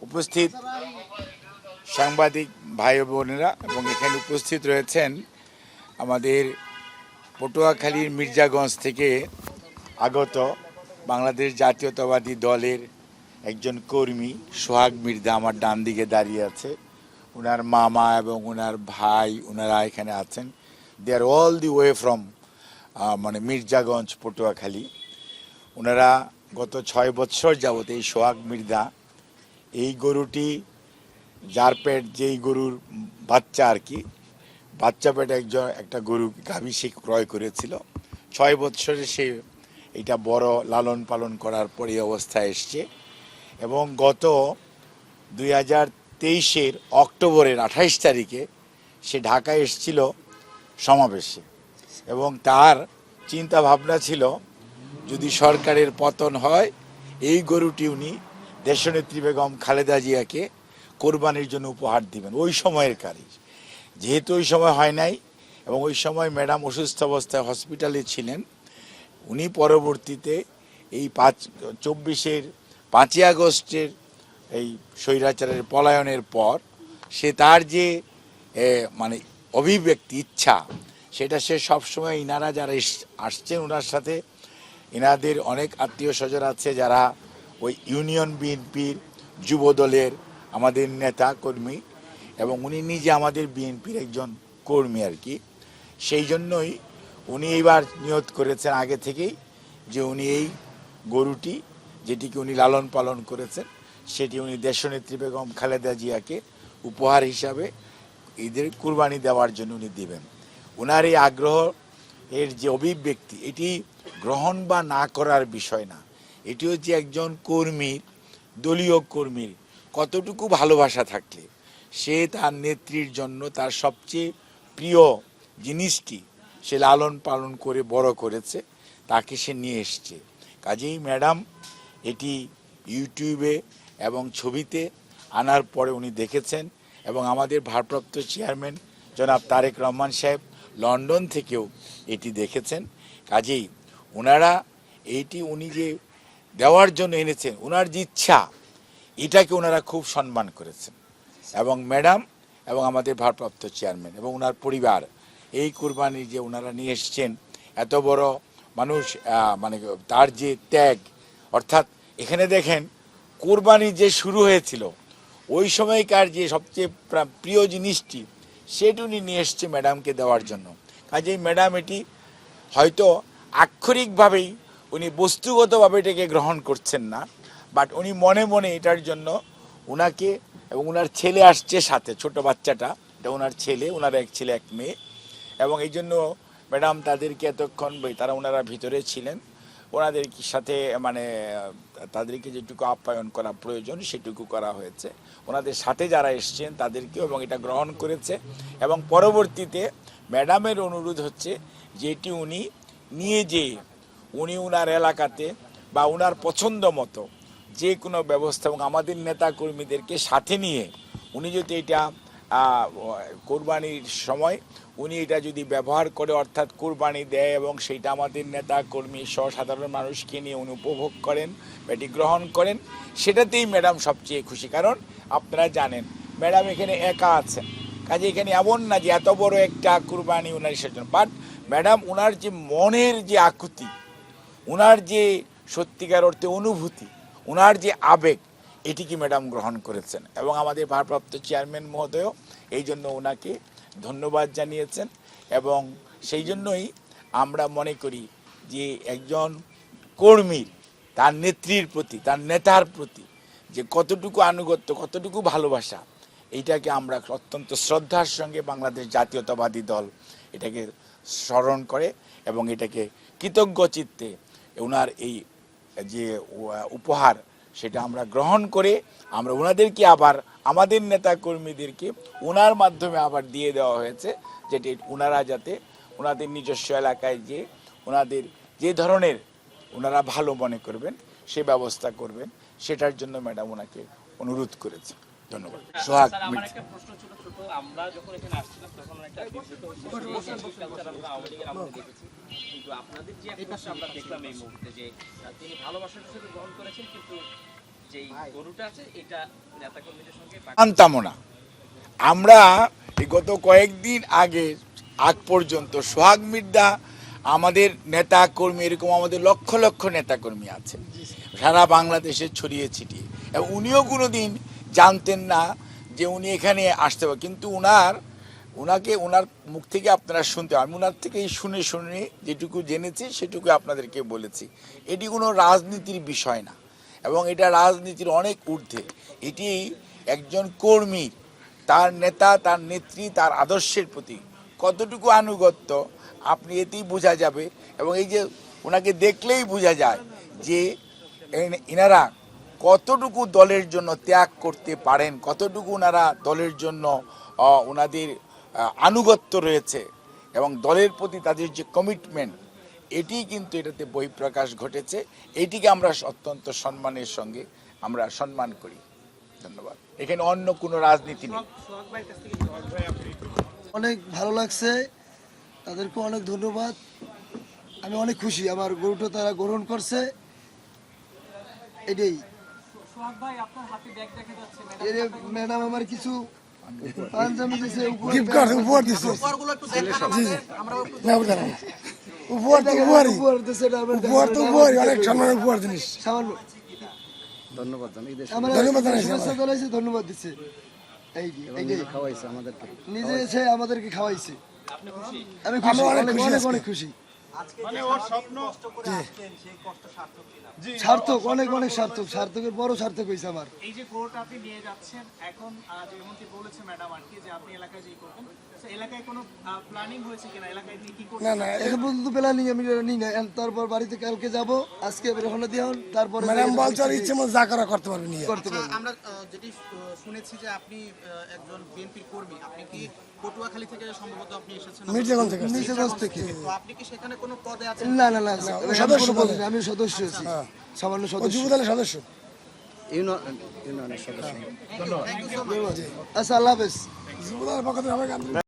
উপস্থিত সাংবাদিক ভাই বোনেরা এবং এখানে উপস্থিত রয়েছেন আমাদের পটুয়াখালীর মির্জাগঞ্জ থেকে আগত বাংলাদেশ জাতীয়তাবাদী দলের একজন কর্মী সোহাগ মির্জা আমার ডান দিকে দাঁড়িয়ে আছে। ওনার মামা এবং ওনার ভাই ওনারা এখানে আছেন। They are all the way from Mirzaganj Patuakhali. ওনারা গত 6 বছর যাবত এই সোহাগ মির্জা এই গরুটি যার পেট যেই গরুর বাচ্চা আর কি বাচ্চা পেটে একটা গরু গাভী সে ক্রয় করেছিল। 6 বছরে সে এটা বড় লালন পালন করার পর এই অবস্থায় এসছে এবং গত 2023-এর অক্টোবরের 28 তারিখে সে ঢাকায় এসেছিল সমাবেশে এবং তার চিন্তা ভাবনা ছিল যদি সরকারের পতন হয় এই গরুটি উনি দেশনেত্রী বেগম খালেদা জিয়াকে কোরবানির জন্য উপহার দিবেন। ওই সময়ের কাজ যেহেতু ওই সময় হয় নাই এবং ওই সময় ম্যাডাম অসুস্থ অবস্থায় হসপিটালে ছিলেন, উনি পরবর্তীতে এই 24-এর 5ই আগস্টের এই স্বৈরাচারের পলায়নের পর সে তার যে অভিব্যক্তি ইচ্ছা সেটা সে সবসময় ইনারা যারা আসছেন ওনার সাথে ইনাদের অনেক আত্মীয় স্বজন আছে যারা ওই ইউনিয়ন বিএনপির যুব দলের আমাদের নেতা কর্মী এবং উনি নিজে আমাদের বিএনপির একজন কর্মী আর কি। সেই জন্যই উনি এইবার নিয়ত করেছেন আগে থেকেই যে উনি এই গরুটি যেটিকে উনি লালন পালন করেছেন সেটি উনি দেশনেত্রী বেগম খালেদা জিয়াকে উপহার হিসাবে ঈদের কুরবানি দেওয়ার জন্য উনি দেবেন। ওনার এই আগ্রহ এর যে অভিব্যক্তি এটি গ্রহণ বা না করার বিষয় না, এটি হচ্ছে একজন কর্মীর দলীয় কর্মীর কতটুকু ভালোবাসা থাকলে সে তার নেত্রীর জন্য তার সবচেয়ে প্রিয় জিনিসটি সে লালন পালন করে বড় করেছে তাকে সে নিয়ে এসছে। কাজেই ম্যাডাম এটি ইউটিউবে এবং ছবিতে আনার পরে উনি দেখেছেন এবং আমাদের ভারপ্রাপ্ত চেয়ারম্যান জনাব তারেক রহমান সাহেব লন্ডন থেকেও এটি দেখেছেন। কাজেই ওনারা এইটি উনি যে দেওয়ার জন্য এনেছেন ওনার যে ইচ্ছা এটাকে ওনারা খুব সম্মান করেছেন এবং ম্যাডাম এবং আমাদের ভারপ্রাপ্ত চেয়ারম্যান এবং ওনার পরিবার এই কুরবানি যে ওনারা নিয়ে এসছেন এত বড় মানুষ তার যে ত্যাগ অর্থাৎ এখানে দেখেন কুরবানি যে শুরু হয়েছিল ওই সময়কার যে সবচেয়ে প্রিয় জিনিসটি সেটি উনি নিয়ে এসছে ম্যাডামকে দেওয়ার জন্য। কাজেই ম্যাডাম এটি হয়তো আক্ষরিকভাবেই উনি বস্তুগতভাবে এটাকে গ্রহণ করছেন না, বাট উনি মনে মনে এটার জন্য ওনাকে এবং ওনার ছেলে আসছে সাথে ছোট বাচ্চাটা এটা ওনার ছেলে, ওনার এক ছেলে এক মেয়ে এবং এই জন্য ম্যাডাম তাদেরকে এতক্ষণ ওনারা ভিতরে ছিলেন ওনাদের সাথে তাদেরকে যেটুকু আপ্যায়ন করা প্রয়োজন সেটুকু করা হয়েছে। ওনাদের সাথে যারা এসছেন তাদেরকেও এবং এটা গ্রহণ করেছে এবং পরবর্তীতে ম্যাডামের অনুরোধ হচ্ছে যেটি উনি নিয়ে যেয়ে উনি ওনার এলাকাতে বা ওনার পছন্দ মতো যে কোনো ব্যবস্থা এবং আমাদের নেতা কর্মীদেরকে সাথে নিয়ে উনি যদি এটা কোরবানির সময় উনি এটা যদি ব্যবহার করে অর্থাৎ কোরবানি দেয় এবং সেইটা আমাদের নেতা কর্মী সহ সাধারণ মানুষকে নিয়ে উনি উপভোগ করেন এটি গ্রহণ করেন সেটাতেই ম্যাডাম সবচেয়ে খুশি। কারণ আপনারা জানেন ম্যাডাম এখানে একা আছেন, কাজে এখানে এমন না যে এত বড় একটা কোরবানি ওনার সেজন্য, বাট ম্যাডাম ওনার যে মনের যে আকুতি ওনার যে সত্যিকার অর্থে অনুভূতি ওনার যে আবেগ এটিকে ম্যাডাম গ্রহণ করেছেন এবং আমাদের ভারপ্রাপ্ত চেয়ারম্যান মহোদয়ও এই জন্য ওনাকে ধন্যবাদ জানিয়েছেন এবং সেই জন্যই আমরা মনে করি যে একজন কর্মীর তার নেত্রীর প্রতি তার নেতার প্রতি যে কতটুকু আনুগত্য কতটুকু ভালোবাসা এইটাকে আমরা অত্যন্ত শ্রদ্ধার সঙ্গে বাংলাদেশ জাতীয়তাবাদী দল এটাকে স্মরণ করে এবং এটাকে কৃতজ্ঞ চিত্তে ওনার এই যে উপহার সেটা আমরা গ্রহণ করে আমরা ওনাদেরকে আবার আমাদের নেতা কর্মীদেরকে ওনার মাধ্যমে আবার দিয়ে দেওয়া হয়েছে যেটি ওনারা যাতে ওনাদের নিজস্ব এলাকায় যে ওনাদের যে ধরনের ওনারা ভালো মনে করবেন সে ব্যবস্থা করবেন সেটার জন্য ম্যাডাম ওনাকে অনুরোধ করেছে। ধন্যবাদ। সোহাগ আমার একটা প্রশ্ন ছোট আমরা যখন এখানে আসছিলাম তখন একটা আমরা দেখেছি কিন্তু আপনাদের যে একটা আমরা দেখলাম এই মুহূর্তে যে তিনি ভালোবাসার সাথে গ্রহণ করেছেন কিন্তু যেই গরুটা আছে এটা নেতাকর্মীদের সঙ্গে জানতামও না। আমরা এই গত কয়েকদিন আগ পর্যন্ত সোহাগ মির্জা আমাদের নেতা কর্মী, এরকম আমাদের লক্ষ লক্ষ নেতা কর্মী আছে সারা বাংলাদেশে ছড়িয়ে ছিটিয়ে, এবং উনিও কোনোদিন জানতেন না যে উনি এখানে আসতে পারে। কিন্তু ওনার মুখ থেকে আপনারা শুনতে, আমি ওনার থেকেই শুনে যেটুকু জেনেছি সেটুকু আপনাদেরকে বলেছি। এটি কোনো রাজনীতির বিষয় না, এবং এটা রাজনীতির অনেক ঊর্ধ্বে। এটি একজন কর্মী, তার নেতা, তার নেত্রী, তার আদর্শের প্রতি কতটুকু আনুগত্য আপনি এতেই বোঝা যাবে। এবং এই যে ওনাকে দেখলেই বোঝা যায় যে এনারা কতটুকু দলের জন্য ত্যাগ করতে পারেন, কতটুকু ওনারা দলের জন্য ওনাদের আনুগত্য রয়েছে, এবং দলের প্রতি তাদের যে কমিটমেন্ট, এটি কিন্তু এটাতে বহিঃপ্রকাশ ঘটেছে। এটিকে আমরা অত্যন্ত সম্মানের সঙ্গে আমরা সম্মান করি। ধন্যবাদ। এখানে অন্য কোনো রাজনীতি নেই। অনেক ভালো লাগছে, তাদেরকে অনেক ধন্যবাদ। আমি অনেক খুশি আমার গরুটা তারা গ্রহণ করছে। এটাই ম্যাডাম আমার কিছু পাঞ্জাবি দিছে, উপহার দিছে। ধন্যবাদ দিচ্ছে। নিজে এসে আমাদেরকে খাওয়াইছে। আমি অনেক খুশি। সার্থক, অনেক সার্থক, সার্থকের বড় সার্থক হয়েছে আমার। এই যে গরুটা আপনি নিয়ে যাচ্ছেন এখন, যেমনটি বলেছে ম্যাডাম আর কি, যে আপনি এলাকায় যেই করবেন, এলাকায় কোনো প্ল্যানিং হয়েছে কিনা, এলাকায় আপনি কি করবেন? না, এখন পর্যন্ত প্ল্যানিং আমি নিই না। তারপর বাড়িতে কালকে যাব, আজকে রওনা দিয়ে তারপরে ম্যাডাম বলছে ইচ্ছে মতো যা করা করতে পারবেন। আমরা যেটি শুনেছি যে আপনি একজন বিএনপির কর্মী, আপনি কি পটুয়াখালী থেকে সম্ভবত আপনি এসেছেন? মির্জাগঞ্জ থেকে। মির্জাগঞ্জ থেকে। তো আপনি কি সেখানে কোনো পদে আছেন? না, সদস্য বলি না, আমি সদস্য আছি, সামান্য সদস্য। যুবদলের সদস্য। আচ্ছা, আল্লাহ হাফেজ। যুবদলের পক্ষ থেকে